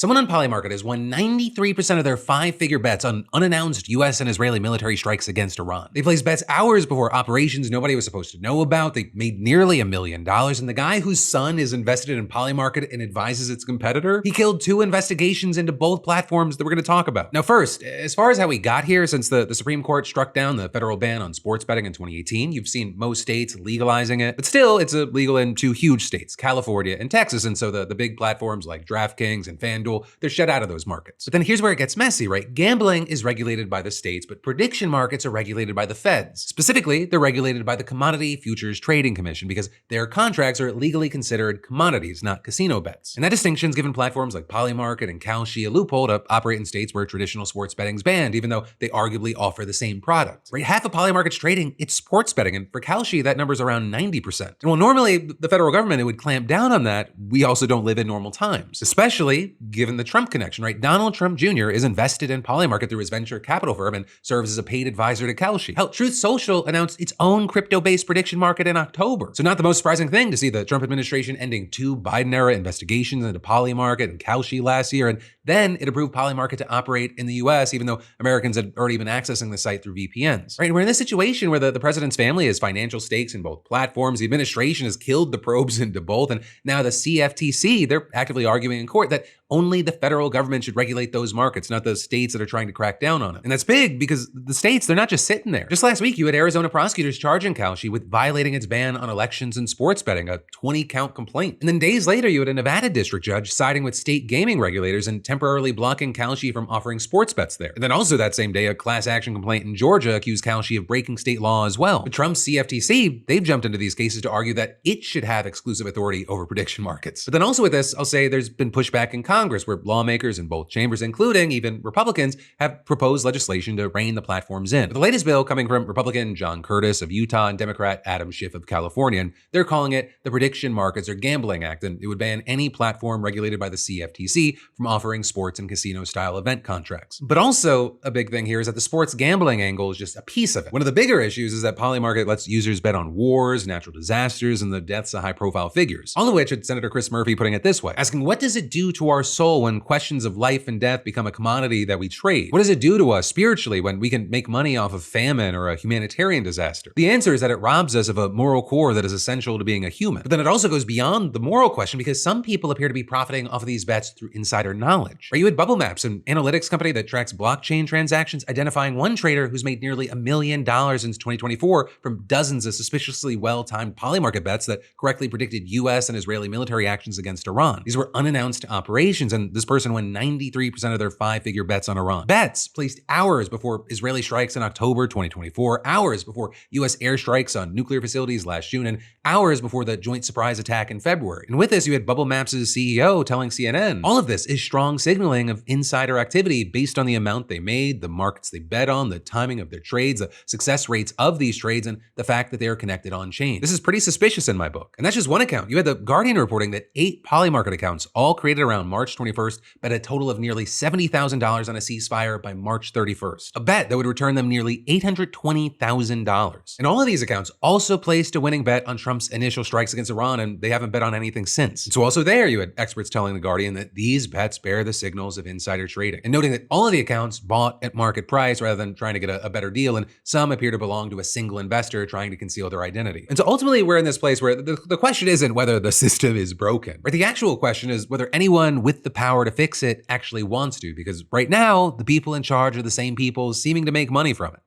Someone on Polymarket has won 93% of their five-figure bets on unannounced US and Israeli military strikes against Iran. They placed bets hours before operations nobody was supposed to know about. They made nearly $1 million, and the guy whose son is invested in Polymarket and advises its competitor, he killed 2 investigations into both platforms that we're going to talk about. Now first, as far as how we got here, since the Supreme Court struck down the federal ban on sports betting in 2018, you've seen most states legalizing it, but still it's illegal in 2 huge states, California and Texas, and so the big platforms like DraftKings and FanDuel, they're shut out of those markets. But then here's where it gets messy, right? Gambling is regulated by the states, but prediction markets are regulated by the feds. Specifically, they're regulated by the Commodity Futures Trading Commission because their contracts are legally considered commodities, not casino bets. And that distinction's given platforms like Polymarket and Kalshi a loophole to operate in states where traditional sports betting's banned, even though they arguably offer the same product. Right? Half of Polymarket's trading, it's sports betting, and for Kalshi, that number's around 90%. And while normally the federal government it would clamp down on that, we also don't live in normal times, especially given the Trump connection, right? Donald Trump Jr. is invested in Polymarket through his venture capital firm and serves as a paid advisor to Kalshi. Hell, Truth Social announced its own crypto-based prediction market in October. So not the most surprising thing to see the Trump administration ending 2 Biden-era investigations into Polymarket and Kalshi last year, and then it approved Polymarket to operate in the US, even though Americans had already been accessing the site through VPNs. Right? We're in this situation where the president's family has financial stakes in both platforms. The administration has killed the probes into both, and now the CFTC, they're actively arguing in court that only the federal government should regulate those markets, not the states that are trying to crack down on it. And that's big because the states, they're not just sitting there. Just last week, you had Arizona prosecutors charging Kalshi with violating its ban on elections and sports betting, a 20-count complaint. And then days later, you had a Nevada district judge siding with state gaming regulators and temporarily blocking Kalshi from offering sports bets there. And then also that same day, a class action complaint in Georgia accused Kalshi of breaking state law as well. But Trump's CFTC, they've jumped into these cases to argue that it should have exclusive authority over prediction markets. But then also with this, I'll say there's been pushback in Congress where lawmakers in both chambers, including even Republicans, have proposed legislation to rein the platforms in. But the latest bill coming from Republican John Curtis of Utah and Democrat Adam Schiff of California, and they're calling it the Prediction Markets or Gambling Act, and it would ban any platform regulated by the CFTC from offering sports and casino-style event contracts. But also, a big thing here is that the sports gambling angle is just a piece of it. One of the bigger issues is that Polymarket lets users bet on wars, natural disasters, and the deaths of high-profile figures. All of which, with Senator Chris Murphy putting it this way, asking, what does it do to our soul when questions of life and death become a commodity that we trade? What does it do to us spiritually when we can make money off of famine or a humanitarian disaster? The answer is that it robs us of a moral core that is essential to being a human. But then it also goes beyond the moral question because some people appear to be profiting off of these bets through insider knowledge. Right? You had Bubble Maps, an analytics company that tracks blockchain transactions, identifying one trader who's made nearly $1 million since 2024 from dozens of suspiciously well-timed Polymarket bets that correctly predicted US and Israeli military actions against Iran. These were unannounced operations, and this person won 93% of their five-figure bets on Iran. Bets placed hours before Israeli strikes in October 2024, hours before US airstrikes on nuclear facilities last June, and hours before the joint surprise attack in February. And with this, you had Bubble Maps' CEO telling CNN, all of this is strong signaling of insider activity based on the amount they made, the markets they bet on, the timing of their trades, the success rates of these trades, and the fact that they are connected on chain. This is pretty suspicious in my book. And that's just one account. You had The Guardian reporting that 8 Polymarket accounts, all created around March 21st, bet a total of nearly $70,000 on a ceasefire by March 31st. A bet that would return them nearly $820,000. And all of these accounts also placed a winning bet on Trump's initial strikes against Iran, and they haven't bet on anything since. And so also there, you had experts telling The Guardian that these bets bear the signals of insider trading, and noting that all of the accounts bought at market price rather than trying to get a better deal, and some appear to belong to a single investor trying to conceal their identity. And so ultimately, we're in this place where the question isn't whether the system is broken, right? The actual question is whether anyone with the power to fix it actually wants to, because right now, the people in charge are the same people seeming to make money from it.